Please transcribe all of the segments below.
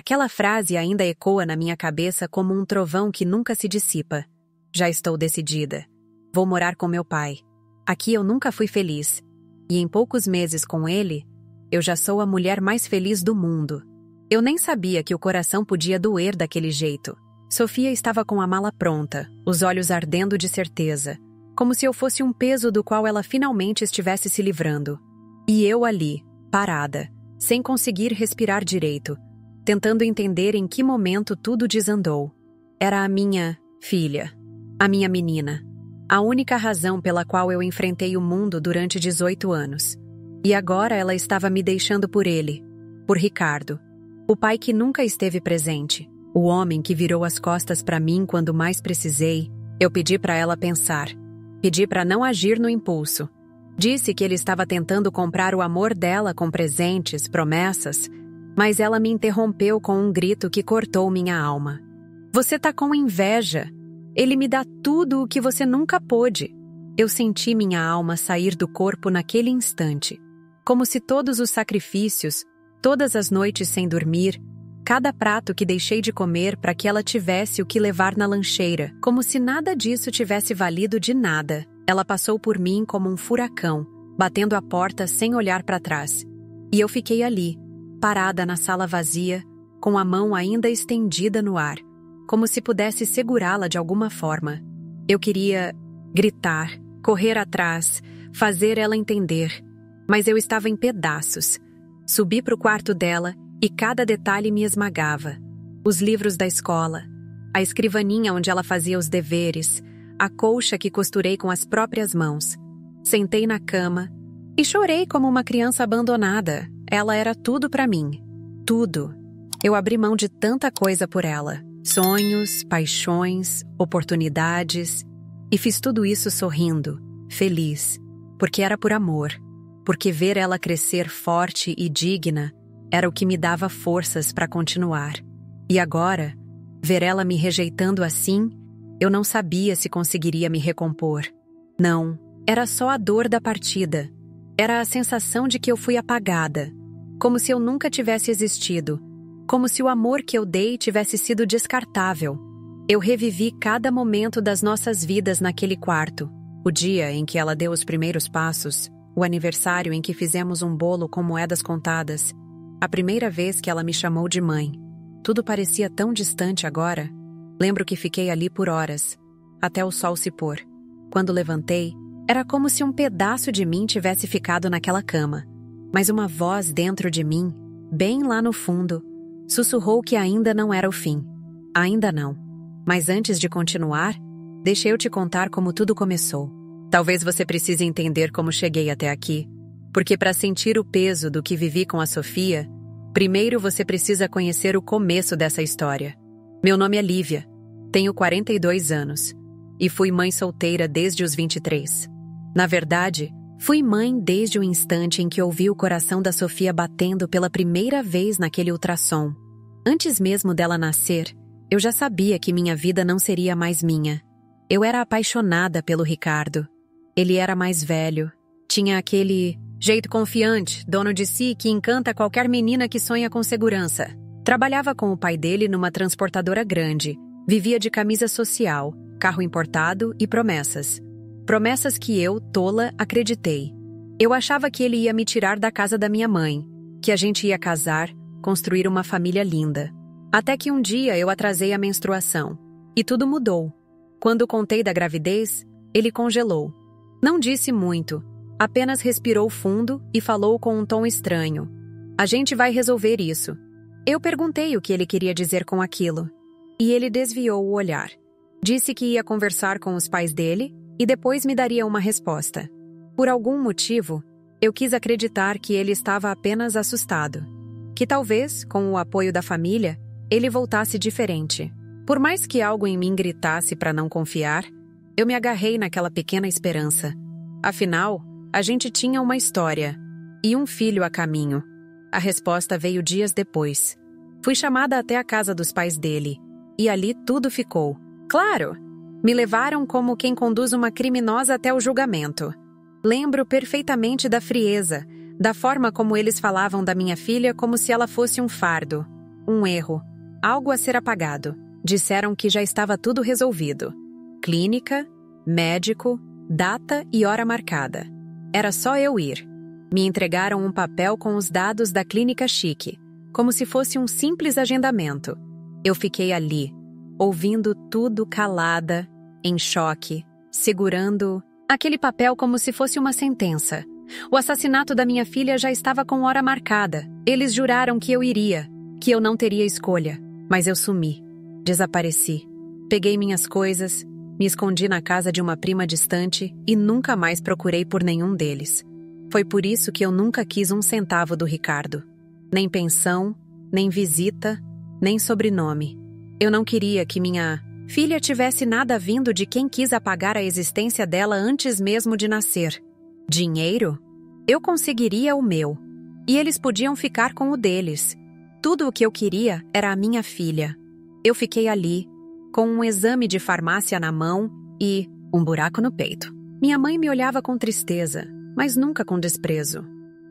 Aquela frase ainda ecoa na minha cabeça como um trovão que nunca se dissipa. Já estou decidida. Vou morar com meu pai. Aqui eu nunca fui feliz. E em poucos meses com ele, eu já sou a mulher mais feliz do mundo. Eu nem sabia que o coração podia doer daquele jeito. Sofia estava com a mala pronta, os olhos ardendo de certeza, como se eu fosse um peso do qual ela finalmente estivesse se livrando. E eu ali, parada, sem conseguir respirar direito, tentando entender em que momento tudo desandou. Era a minha filha, a minha menina, a única razão pela qual eu enfrentei o mundo durante 18 anos. E agora ela estava me deixando por ele, por Ricardo, o pai que nunca esteve presente, o homem que virou as costas para mim quando mais precisei. Eu pedi para ela pensar, pedi para não agir no impulso. Disse que ele estava tentando comprar o amor dela com presentes, promessas, mas ela me interrompeu com um grito que cortou minha alma. Você tá com inveja. Ele me dá tudo o que você nunca pôde. Eu senti minha alma sair do corpo naquele instante, como se todos os sacrifícios, todas as noites sem dormir, cada prato que deixei de comer para que ela tivesse o que levar na lancheira, como se nada disso tivesse valido de nada. Ela passou por mim como um furacão, batendo a porta sem olhar para trás. E eu fiquei ali, parada na sala vazia, com a mão ainda estendida no ar, como se pudesse segurá-la de alguma forma. Eu queria gritar, correr atrás, fazer ela entender, mas eu estava em pedaços. Subi para o quarto dela e cada detalhe me esmagava. Os livros da escola, a escrivaninha onde ela fazia os deveres, a colcha que costurei com as próprias mãos. Sentei na cama e chorei como uma criança abandonada. Ela era tudo para mim. Tudo. Eu abri mão de tanta coisa por ela. Sonhos, paixões, oportunidades. E fiz tudo isso sorrindo, feliz. Porque era por amor. Porque ver ela crescer forte e digna era o que me dava forças para continuar. E agora, ver ela me rejeitando assim, eu não sabia se conseguiria me recompor. Não, era só a dor da partida. Era a sensação de que eu fui apagada, como se eu nunca tivesse existido, como se o amor que eu dei tivesse sido descartável. Eu revivi cada momento das nossas vidas naquele quarto. O dia em que ela deu os primeiros passos, o aniversário em que fizemos um bolo com moedas contadas, a primeira vez que ela me chamou de mãe. Tudo parecia tão distante agora. Lembro que fiquei ali por horas, até o sol se pôr. Quando levantei, era como se um pedaço de mim tivesse ficado naquela cama. Mas uma voz dentro de mim, bem lá no fundo, sussurrou que ainda não era o fim. Ainda não. Mas antes de continuar, deixa eu te contar como tudo começou. Talvez você precise entender como cheguei até aqui, porque para sentir o peso do que vivi com a Sofia, primeiro você precisa conhecer o começo dessa história. Meu nome é Lívia, tenho 42 anos e fui mãe solteira desde os 23. Na verdade, fui mãe desde o instante em que ouvi o coração da Sofia batendo pela primeira vez naquele ultrassom. Antes mesmo dela nascer, eu já sabia que minha vida não seria mais minha. Eu era apaixonada pelo Ricardo. Ele era mais velho, tinha aquele jeito confiante, dono de si que encanta qualquer menina que sonha com segurança. Trabalhava com o pai dele numa transportadora grande, vivia de camisa social, carro importado e promessas. Promessas que eu, tola, acreditei. Eu achava que ele ia me tirar da casa da minha mãe, que a gente ia casar, construir uma família linda. Até que um dia eu atrasei a menstruação. E tudo mudou. Quando contei da gravidez, ele congelou. Não disse muito, apenas respirou fundo e falou com um tom estranho. A gente vai resolver isso. Eu perguntei o que ele queria dizer com aquilo. E ele desviou o olhar. Disse que ia conversar com os pais dele e depois me daria uma resposta. Por algum motivo, eu quis acreditar que ele estava apenas assustado. Que talvez, com o apoio da família, ele voltasse diferente. Por mais que algo em mim gritasse para não confiar, eu me agarrei naquela pequena esperança. Afinal, a gente tinha uma história e um filho a caminho. A resposta veio dias depois. Fui chamada até a casa dos pais dele, e ali tudo ficou. Claro! Me levaram como quem conduz uma criminosa até o julgamento. Lembro perfeitamente da frieza, da forma como eles falavam da minha filha como se ela fosse um fardo. um erro, algo a ser apagado. Disseram que já estava tudo resolvido. Clínica, médico, data e hora marcada. Era só eu ir. Me entregaram um papel com os dados da clínica chique, como se fosse um simples agendamento. Eu fiquei ali, ouvindo tudo calada, em choque, segurando aquele papel como se fosse uma sentença. O assassinato da minha filha já estava com hora marcada. Eles juraram que eu iria, que eu não teria escolha. Mas eu sumi. Desapareci. Peguei minhas coisas, me escondi na casa de uma prima distante e nunca mais procurei por nenhum deles. Foi por isso que eu nunca quis um centavo do Ricardo. Nem pensão, nem visita, nem sobrenome. Eu não queria que minha filha tivesse nada vindo de quem quis apagar a existência dela antes mesmo de nascer. Dinheiro? Eu conseguiria o meu. E eles podiam ficar com o deles. Tudo o que eu queria era a minha filha. Eu fiquei ali, com um exame de farmácia na mão e um buraco no peito. Minha mãe me olhava com tristeza, mas nunca com desprezo.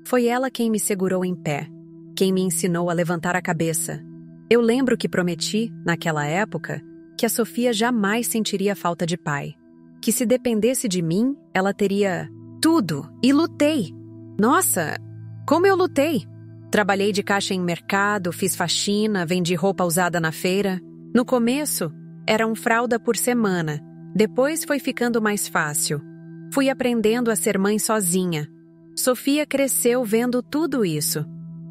Foi ela quem me segurou em pé, quem me ensinou a levantar a cabeça. Eu lembro que prometi, naquela época, que a Sofia jamais sentiria falta de pai. Que se dependesse de mim, ela teria tudo. E lutei. Nossa, como eu lutei! Trabalhei de caixa em mercado, fiz faxina, vendi roupa usada na feira. No começo, era um fralda por semana. Depois foi ficando mais fácil. Fui aprendendo a ser mãe sozinha. Sofia cresceu vendo tudo isso.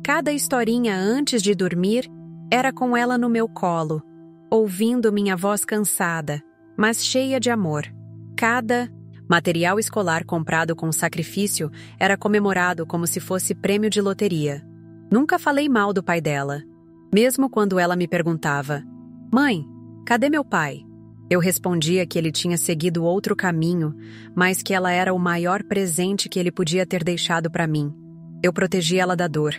Cada historinha antes de dormir era com ela no meu colo, ouvindo minha voz cansada, mas cheia de amor. Cada material escolar comprado com sacrifício era comemorado como se fosse prêmio de loteria. Nunca falei mal do pai dela. Mesmo quando ela me perguntava: "Mãe, cadê meu pai?" Eu respondia que ele tinha seguido outro caminho, mas que ela era o maior presente que ele podia ter deixado para mim. Eu protegi ela da dor.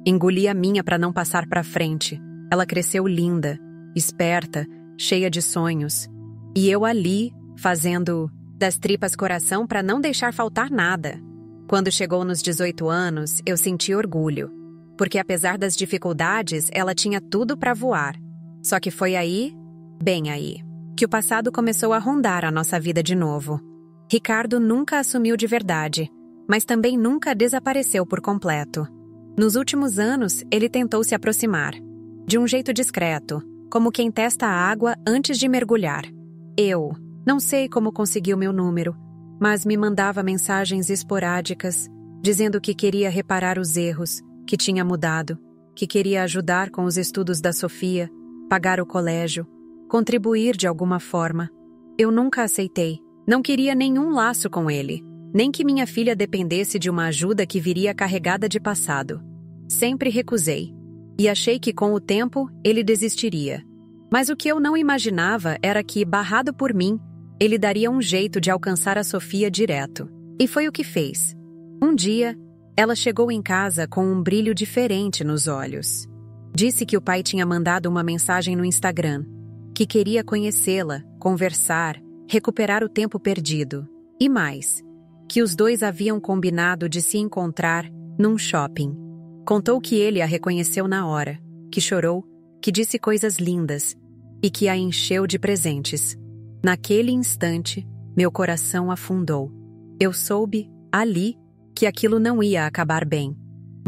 Engoli a minha para não passar para frente. Ela cresceu linda, esperta, cheia de sonhos. E eu ali, fazendo das tripas coração para não deixar faltar nada. Quando chegou nos 18 anos, eu senti orgulho. Porque apesar das dificuldades, ela tinha tudo para voar. Só que foi aí, bem aí, que o passado começou a rondar a nossa vida de novo. Ricardo nunca assumiu de verdade, mas também nunca desapareceu por completo. Nos últimos anos, ele tentou se aproximar, de um jeito discreto, como quem testa a água antes de mergulhar. Eu não sei como conseguiu meu número, mas me mandava mensagens esporádicas, dizendo que queria reparar os erros, que tinha mudado, que queria ajudar com os estudos da Sofia, pagar o colégio, contribuir de alguma forma. Eu nunca aceitei. Não queria nenhum laço com ele, nem que minha filha dependesse de uma ajuda que viria carregada de passado. Sempre recusei. E achei que com o tempo ele desistiria. Mas o que eu não imaginava era que, barrado por mim, ele daria um jeito de alcançar a Sofia direto. E foi o que fez. Um dia, ela chegou em casa com um brilho diferente nos olhos. Disse que o pai tinha mandado uma mensagem no Instagram, que queria conhecê-la, conversar, recuperar o tempo perdido. E mais, que os dois haviam combinado de se encontrar num shopping. Contou que ele a reconheceu na hora, que chorou, que disse coisas lindas e que a encheu de presentes. Naquele instante, meu coração afundou. Eu soube, ali, que aquilo não ia acabar bem.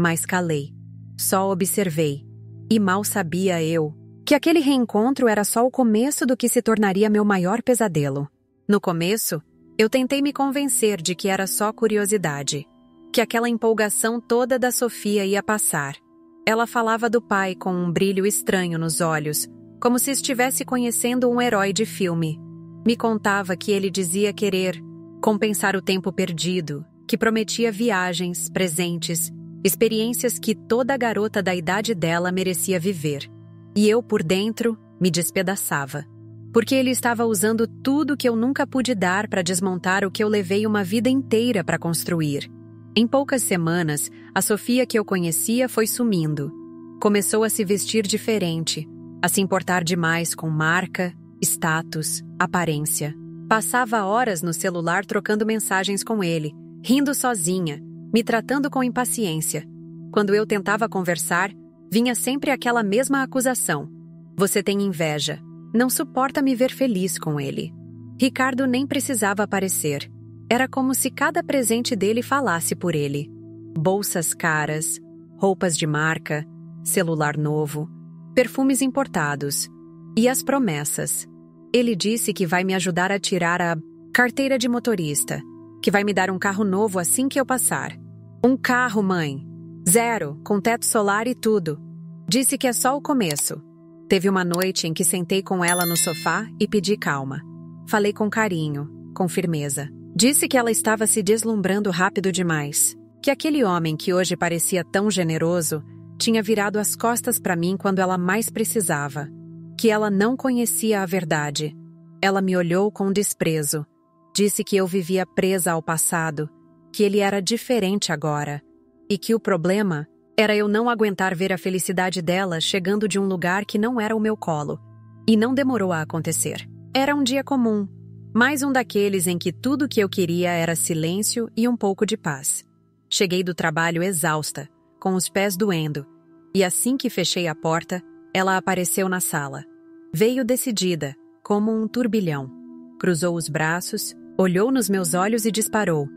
Mas calei. Só observei. E mal sabia eu que aquele reencontro era só o começo do que se tornaria meu maior pesadelo. No começo, eu tentei me convencer de que era só curiosidade, que aquela empolgação toda da Sofia ia passar. Ela falava do pai com um brilho estranho nos olhos, como se estivesse conhecendo um herói de filme. Me contava que ele dizia querer compensar o tempo perdido, que prometia viagens, presentes, experiências que toda garota da idade dela merecia viver. E eu, por dentro, me despedaçava. Porque ele estava usando tudo que eu nunca pude dar para desmontar o que eu levei uma vida inteira para construir. Em poucas semanas, a Sofia que eu conhecia foi sumindo. Começou a se vestir diferente, a se importar demais com marca, status, aparência. Passava horas no celular trocando mensagens com ele, rindo sozinha, me tratando com impaciência. Quando eu tentava conversar, Vinha sempre aquela mesma acusação. Você tem inveja. Não suporta me ver feliz com ele. Ricardo nem precisava aparecer. Era como se cada presente dele falasse por ele. Bolsas caras, roupas de marca, celular novo, perfumes importados. E as promessas. Ele disse que vai me ajudar a tirar a carteira de motorista, que vai me dar um carro novo assim que eu passar. Um carro, mãe. 0, com teto solar e tudo. Disse que é só o começo. Teve uma noite em que sentei com ela no sofá e pedi calma. Falei com carinho, com firmeza. Disse que ela estava se deslumbrando rápido demais. Que aquele homem que hoje parecia tão generoso tinha virado as costas para mim quando ela mais precisava. Que ela não conhecia a verdade. Ela me olhou com desprezo. Disse que eu vivia presa ao passado, que ele era diferente agora, e que o problema era eu não aguentar ver a felicidade dela chegando de um lugar que não era o meu colo. E não demorou a acontecer. Era um dia comum, mais um daqueles em que tudo que eu queria era silêncio e um pouco de paz. Cheguei do trabalho exausta, com os pés doendo, e assim que fechei a porta, ela apareceu na sala. Veio decidida, como um turbilhão. Cruzou os braços, olhou nos meus olhos e disparou.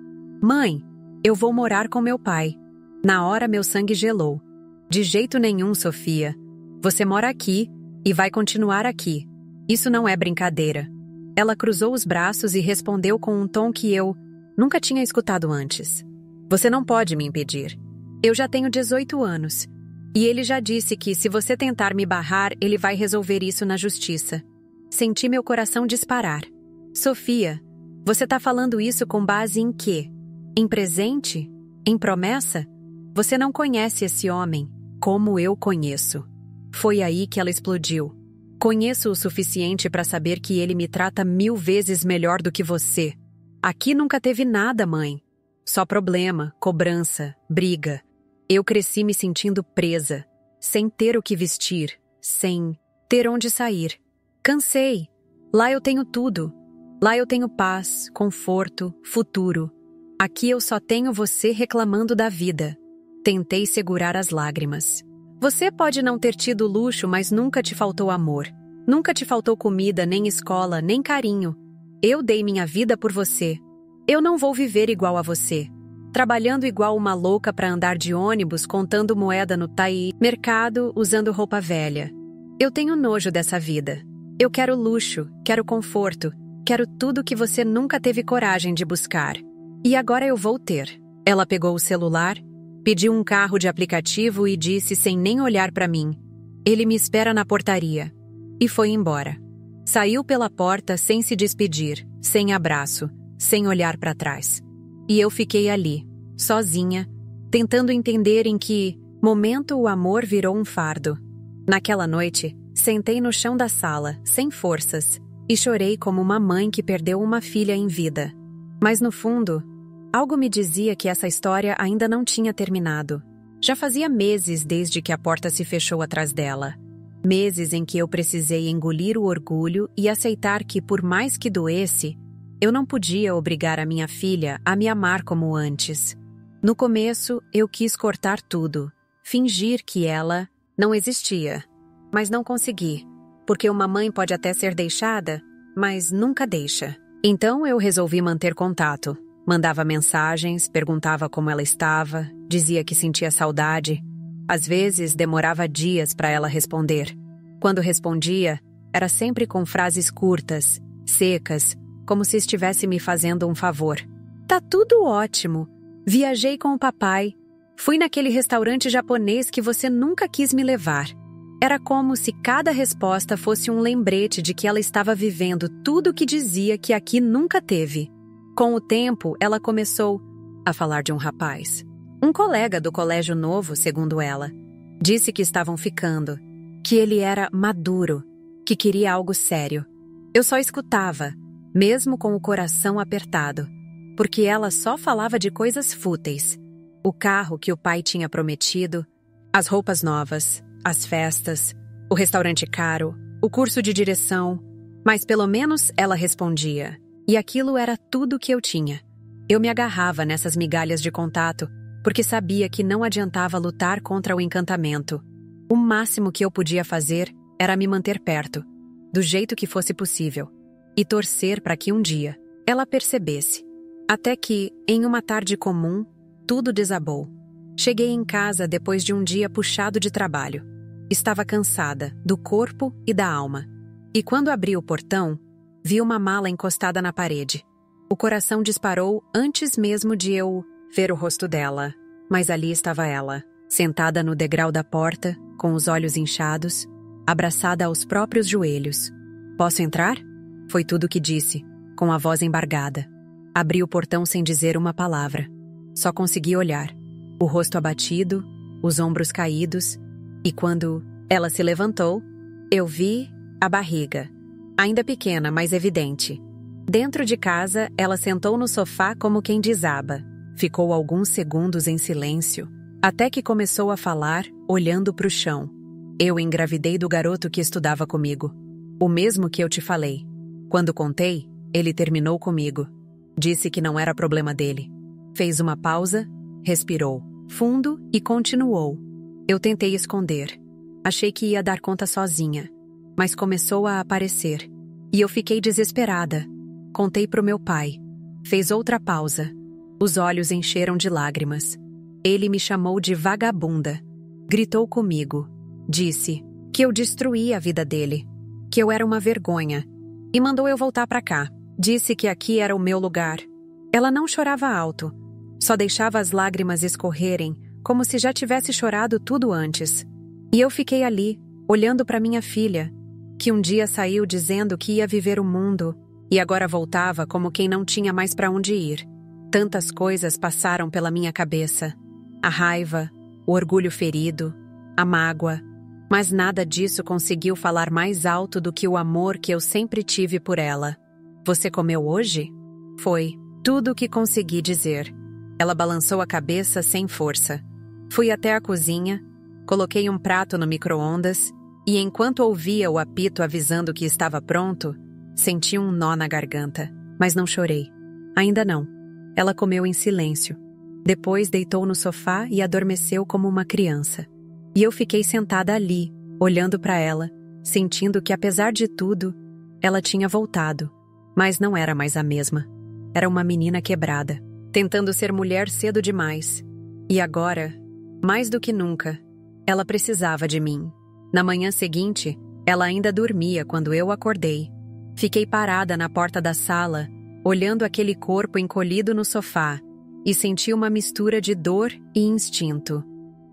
Mãe, eu vou morar com meu pai. Na hora meu sangue gelou. De jeito nenhum, Sofia. Você mora aqui e vai continuar aqui. Isso não é brincadeira. Ela cruzou os braços e respondeu com um tom que eu nunca tinha escutado antes. Você não pode me impedir. Eu já tenho 18 anos. E ele já disse que se você tentar me barrar, ele vai resolver isso na justiça. Senti meu coração disparar. Sofia, você tá falando isso com base em quê? Em presente? Em promessa? Você não conhece esse homem, como eu conheço. Foi aí que ela explodiu. Conheço o suficiente para saber que ele me trata 1000 vezes melhor do que você. Aqui nunca teve nada, mãe. Só problema, cobrança, briga. Eu cresci me sentindo presa, sem ter o que vestir, sem ter onde sair. Cansei. Lá eu tenho tudo. Lá eu tenho paz, conforto, futuro. Aqui eu só tenho você reclamando da vida. Tentei segurar as lágrimas. Você pode não ter tido luxo, mas nunca te faltou amor. Nunca te faltou comida, nem escola, nem carinho. Eu dei minha vida por você. Eu não vou viver igual a você. Trabalhando igual uma louca para andar de ônibus, contando moeda no mercado, usando roupa velha. Eu tenho nojo dessa vida. Eu quero luxo, quero conforto, quero tudo que você nunca teve coragem de buscar. E agora eu vou ter. Ela pegou o celular, pediu um carro de aplicativo e disse sem nem olhar para mim. Ele me espera na portaria. E foi embora. Saiu pela porta sem se despedir, sem abraço, sem olhar para trás. E eu fiquei ali, sozinha, tentando entender em que momento o amor virou um fardo. Naquela noite, sentei no chão da sala, sem forças, e chorei como uma mãe que perdeu uma filha em vida. Mas no fundo, algo me dizia que essa história ainda não tinha terminado. Já fazia meses desde que a porta se fechou atrás dela. Meses em que eu precisei engolir o orgulho e aceitar que, por mais que doesse, eu não podia obrigar a minha filha a me amar como antes. No começo, eu quis cortar tudo, fingir que ela não existia. Mas não consegui, porque uma mãe pode até ser deixada, mas nunca deixa. Então eu resolvi manter contato. Mandava mensagens, perguntava como ela estava, dizia que sentia saudade. Às vezes, demorava dias para ela responder. Quando respondia, era sempre com frases curtas, secas, como se estivesse me fazendo um favor. Tá tudo ótimo. Viajei com o papai. Fui naquele restaurante japonês que você nunca quis me levar. Era como se cada resposta fosse um lembrete de que ela estava vivendo tudo o que dizia que aqui nunca teve. Com o tempo, ela começou a falar de um rapaz. Um colega do colégio novo, segundo ela. Disse que estavam ficando, que ele era maduro, que queria algo sério. Eu só escutava, mesmo com o coração apertado, porque ela só falava de coisas fúteis. O carro que o pai tinha prometido, as roupas novas, as festas, o restaurante caro, o curso de direção. Mas pelo menos ela respondia. E aquilo era tudo que eu tinha. Eu me agarrava nessas migalhas de contato, porque sabia que não adiantava lutar contra o encantamento. O máximo que eu podia fazer era me manter perto, do jeito que fosse possível, e torcer para que um dia ela percebesse. Até que, em uma tarde comum, tudo desabou. Cheguei em casa depois de um dia puxado de trabalho. Estava cansada, do corpo e da alma. E quando abri o portão, vi uma mala encostada na parede. O coração disparou antes mesmo de eu ver o rosto dela. Mas ali estava ela, sentada no degrau da porta, com os olhos inchados, abraçada aos próprios joelhos. "Posso entrar?" Foi tudo o que disse, com a voz embargada. Abri o portão sem dizer uma palavra. Só consegui olhar. O rosto abatido, os ombros caídos, e quando ela se levantou, eu vi a barriga. Ainda pequena, mas evidente. Dentro de casa, ela sentou no sofá como quem desaba. Ficou alguns segundos em silêncio, até que começou a falar, olhando para o chão. "Eu engravidei do garoto que estudava comigo. O mesmo que eu te falei. Quando contei, ele terminou comigo. Disse que não era problema dele." Fez uma pausa, respirou fundo e continuou. Eu tentei esconder. Achei que ia dar conta sozinha, mas começou a aparecer. E eu fiquei desesperada. Contei pro meu pai. Fez outra pausa. Os olhos encheram de lágrimas. Ele me chamou de vagabunda. Gritou comigo. Disse que eu destruía a vida dele, que eu era uma vergonha, e mandou eu voltar pra cá. Disse que aqui era o meu lugar. Ela não chorava alto, só deixava as lágrimas escorrerem, como se já tivesse chorado tudo antes. E eu fiquei ali, olhando para minha filha, que um dia saiu dizendo que ia viver o mundo, e agora voltava como quem não tinha mais para onde ir. Tantas coisas passaram pela minha cabeça. A raiva, o orgulho ferido, a mágoa, mas nada disso conseguiu falar mais alto do que o amor que eu sempre tive por ela. "Você comeu hoje?" Foi tudo o que consegui dizer. Ela balançou a cabeça sem força. Fui até a cozinha, coloquei um prato no micro-ondas e, enquanto ouvia o apito avisando que estava pronto, senti um nó na garganta, mas não chorei. Ainda não. Ela comeu em silêncio. Depois deitou no sofá e adormeceu como uma criança. E eu fiquei sentada ali, olhando para ela, sentindo que, apesar de tudo, ela tinha voltado, mas não era mais a mesma. Era uma menina quebrada, tentando ser mulher cedo demais. E agora, mais do que nunca, ela precisava de mim. Na manhã seguinte, ela ainda dormia quando eu acordei. Fiquei parada na porta da sala, olhando aquele corpo encolhido no sofá, e senti uma mistura de dor e instinto.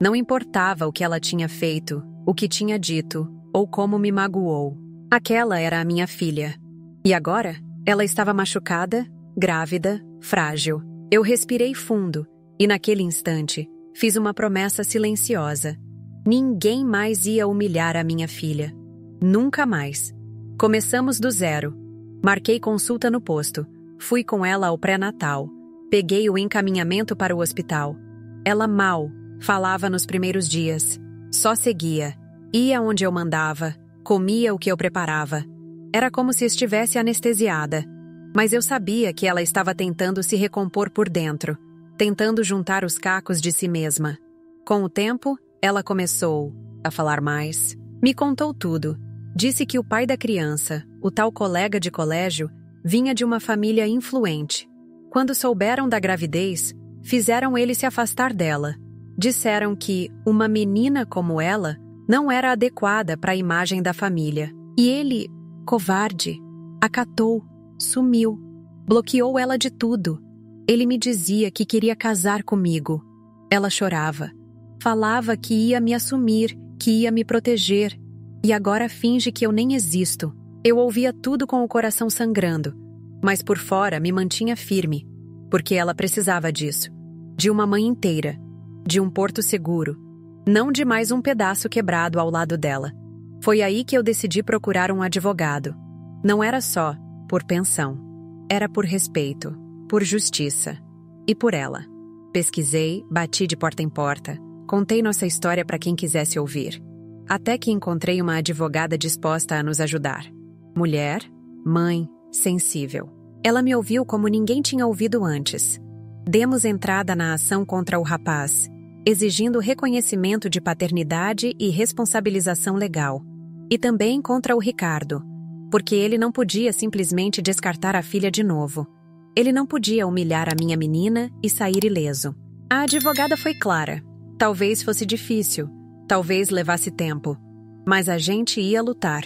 Não importava o que ela tinha feito, o que tinha dito, ou como me magoou. Aquela era a minha filha. E agora, ela estava machucada, grávida, frágil. Eu respirei fundo, e naquele instante, fiz uma promessa silenciosa. Ninguém mais ia humilhar a minha filha. Nunca mais. Começamos do zero. Marquei consulta no posto. Fui com ela ao pré-natal. Peguei o encaminhamento para o hospital. Ela mal falava nos primeiros dias. Só seguia. Ia onde eu mandava. Comia o que eu preparava. Era como se estivesse anestesiada. Mas eu sabia que ela estava tentando se recompor por dentro. Tentando juntar os cacos de si mesma. Com o tempo, ela começou a falar mais. Me contou tudo. Disse que o pai da criança, o tal colega de colégio, vinha de uma família influente. Quando souberam da gravidez, fizeram ele se afastar dela. Disseram que uma menina como ela não era adequada para a imagem da família. E ele, covarde, acatou, sumiu, bloqueou ela de tudo. Ele me dizia que queria casar comigo. Ela chorava. Falava que ia me assumir, que ia me proteger. E agora finge que eu nem existo. Eu ouvia tudo com o coração sangrando, mas por fora me mantinha firme, porque ela precisava disso. De uma mãe inteira, de um porto seguro, não de mais um pedaço quebrado ao lado dela. Foi aí que eu decidi procurar um advogado. Não era só por pensão. Era por respeito, por justiça e por ela. Pesquisei, bati de porta em porta, contei nossa história para quem quisesse ouvir. Até que encontrei uma advogada disposta a nos ajudar. Mulher, mãe, sensível. Ela me ouviu como ninguém tinha ouvido antes. Demos entrada na ação contra o rapaz. exigindo reconhecimento de paternidade e responsabilização legal. E também contra o Ricardo, porque ele não podia simplesmente descartar a filha de novo. Ele não podia humilhar a minha menina e sair ileso. A advogada foi clara. Talvez fosse difícil, talvez levasse tempo, mas a gente ia lutar.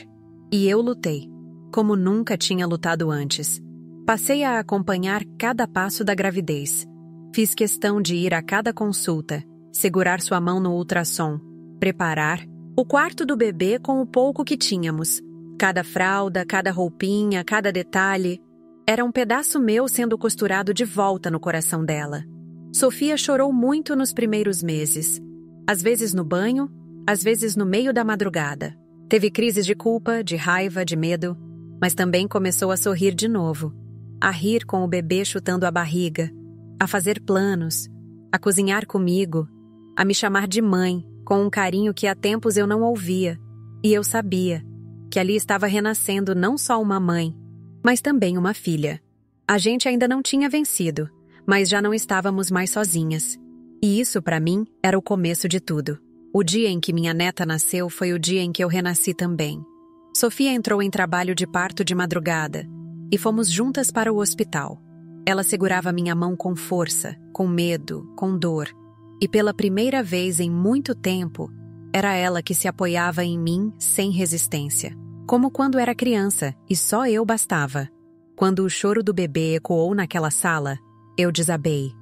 E eu lutei, como nunca tinha lutado antes. Passei a acompanhar cada passo da gravidez. Fiz questão de ir a cada consulta, segurar sua mão no ultrassom, preparar o quarto do bebê com o pouco que tínhamos. Cada fralda, cada roupinha, cada detalhe. Era um pedaço meu sendo costurado de volta no coração dela. Sofia chorou muito nos primeiros meses. Às vezes no banho, às vezes no meio da madrugada. Teve crises de culpa, de raiva, de medo, mas também começou a sorrir de novo, a rir com o bebê chutando a barriga, a fazer planos, a cozinhar comigo, a me chamar de mãe, com um carinho que há tempos eu não ouvia. E eu sabia que ali estava renascendo não só uma mãe, mas também uma filha. A gente ainda não tinha vencido, mas já não estávamos mais sozinhas. E isso, para mim, era o começo de tudo. O dia em que minha neta nasceu foi o dia em que eu renasci também. Sofia entrou em trabalho de parto de madrugada e fomos juntas para o hospital. Ela segurava minha mão com força, com medo, com dor. E pela primeira vez em muito tempo, era ela que se apoiava em mim sem resistência. Como quando era criança e só eu bastava. Quando o choro do bebê ecoou naquela sala, eu desabei.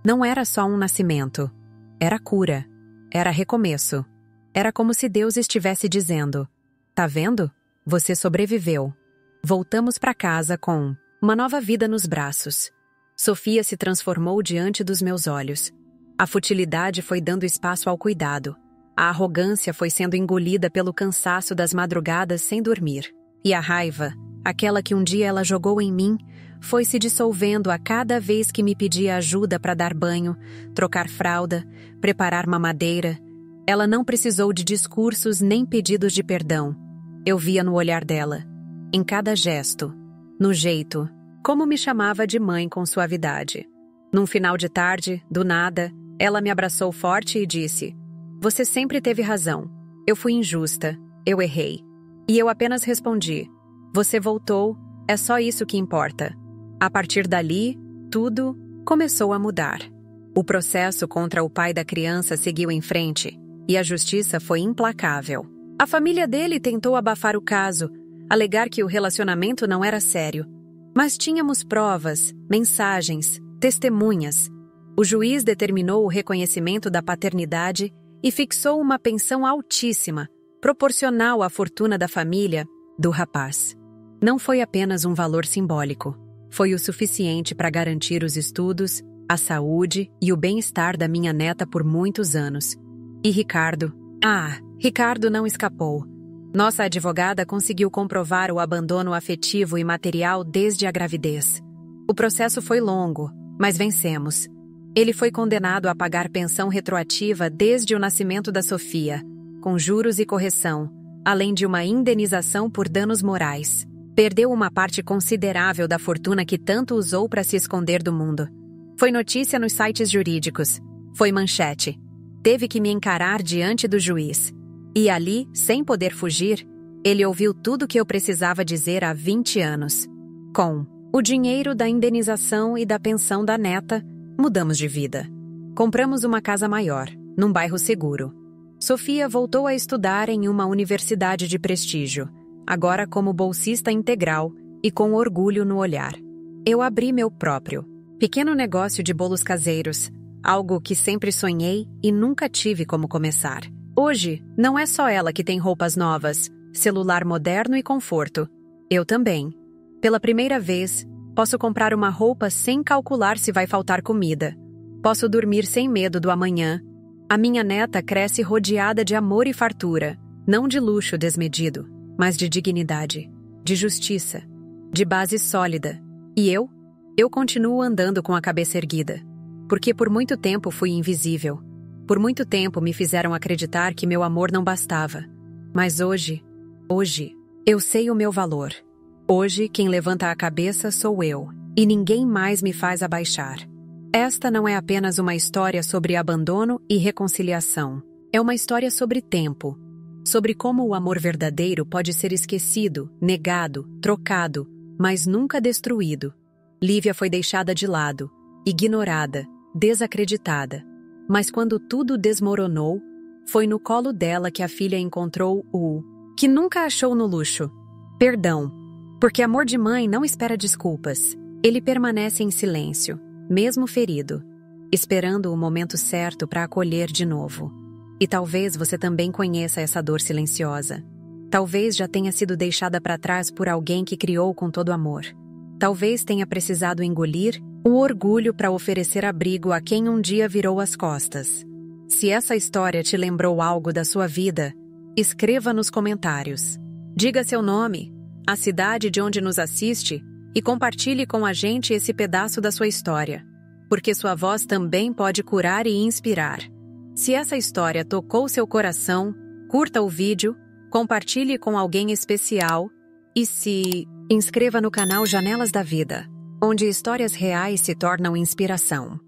Não era só um nascimento. Era cura. Era recomeço. Era como se Deus estivesse dizendo: "Tá vendo? Você sobreviveu." Voltamos para casa com uma nova vida nos braços. Sofia se transformou diante dos meus olhos. A futilidade foi dando espaço ao cuidado. A arrogância foi sendo engolida pelo cansaço das madrugadas sem dormir. E a raiva, aquela que um dia ela jogou em mim, foi se dissolvendo a cada vez que me pedia ajuda para dar banho, trocar fralda, preparar mamadeira. Ela não precisou de discursos nem pedidos de perdão. Eu via no olhar dela, em cada gesto, no jeito, como me chamava de mãe com suavidade. Num final de tarde, do nada, ela me abraçou forte e disse: "Você sempre teve razão. Eu fui injusta. Eu errei." E eu apenas respondi: "Você voltou. É só isso que importa." A partir dali, tudo começou a mudar. O processo contra o pai da criança seguiu em frente, e a justiça foi implacável. A família dele tentou abafar o caso, alegar que o relacionamento não era sério. Mas tínhamos provas, mensagens, testemunhas. O juiz determinou o reconhecimento da paternidade e fixou uma pensão altíssima, proporcional à fortuna da família do rapaz. Não foi apenas um valor simbólico. Foi o suficiente para garantir os estudos, a saúde e o bem-estar da minha neta por muitos anos. E Ricardo? Ricardo não escapou. Nossa advogada conseguiu comprovar o abandono afetivo e material desde a gravidez. O processo foi longo, mas vencemos. Ele foi condenado a pagar pensão retroativa desde o nascimento da Sofia, com juros e correção, além de uma indenização por danos morais. Perdeu uma parte considerável da fortuna que tanto usou para se esconder do mundo. Foi notícia nos sites jurídicos. Foi manchete. Teve que me encarar diante do juiz. E ali, sem poder fugir, ele ouviu tudo que eu precisava dizer há 20 anos. Com o dinheiro da indenização e da pensão da neta, mudamos de vida. Compramos uma casa maior, num bairro seguro. Sofia voltou a estudar em uma universidade de prestígio, agora como bolsista integral e com orgulho no olhar. Eu abri meu próprio, pequeno negócio de bolos caseiros, algo que sempre sonhei e nunca tive como começar. Hoje, não é só ela que tem roupas novas, celular moderno e conforto. Eu também. Pela primeira vez, posso comprar uma roupa sem calcular se vai faltar comida. Posso dormir sem medo do amanhã. A minha neta cresce rodeada de amor e fartura, não de luxo desmedido, mas de dignidade, de justiça, de base sólida. E eu? Eu continuo andando com a cabeça erguida. Porque por muito tempo fui invisível. Por muito tempo me fizeram acreditar que meu amor não bastava. Mas hoje, eu sei o meu valor. Hoje, quem levanta a cabeça sou eu, e ninguém mais me faz abaixar. Esta não é apenas uma história sobre abandono e reconciliação. É uma história sobre tempo, sobre como o amor verdadeiro pode ser esquecido, negado, trocado, mas nunca destruído. Lívia foi deixada de lado, ignorada, desacreditada. Mas quando tudo desmoronou, foi no colo dela que a filha encontrou o que nunca achou no luxo: perdão. Porque amor de mãe não espera desculpas. Ele permanece em silêncio, mesmo ferido, esperando o momento certo para acolher de novo. E talvez você também conheça essa dor silenciosa. Talvez já tenha sido deixada para trás por alguém que criou com todo amor. Talvez tenha precisado engolir o orgulho para oferecer abrigo a quem um dia virou as costas. Se essa história te lembrou algo da sua vida, escreva nos comentários. Diga seu nome, a cidade de onde nos assiste e compartilhe com a gente esse pedaço da sua história, porque sua voz também pode curar e inspirar. Se essa história tocou seu coração, curta o vídeo, compartilhe com alguém especial e se inscreva no canal Janelas da Vida, onde histórias reais se tornam inspiração.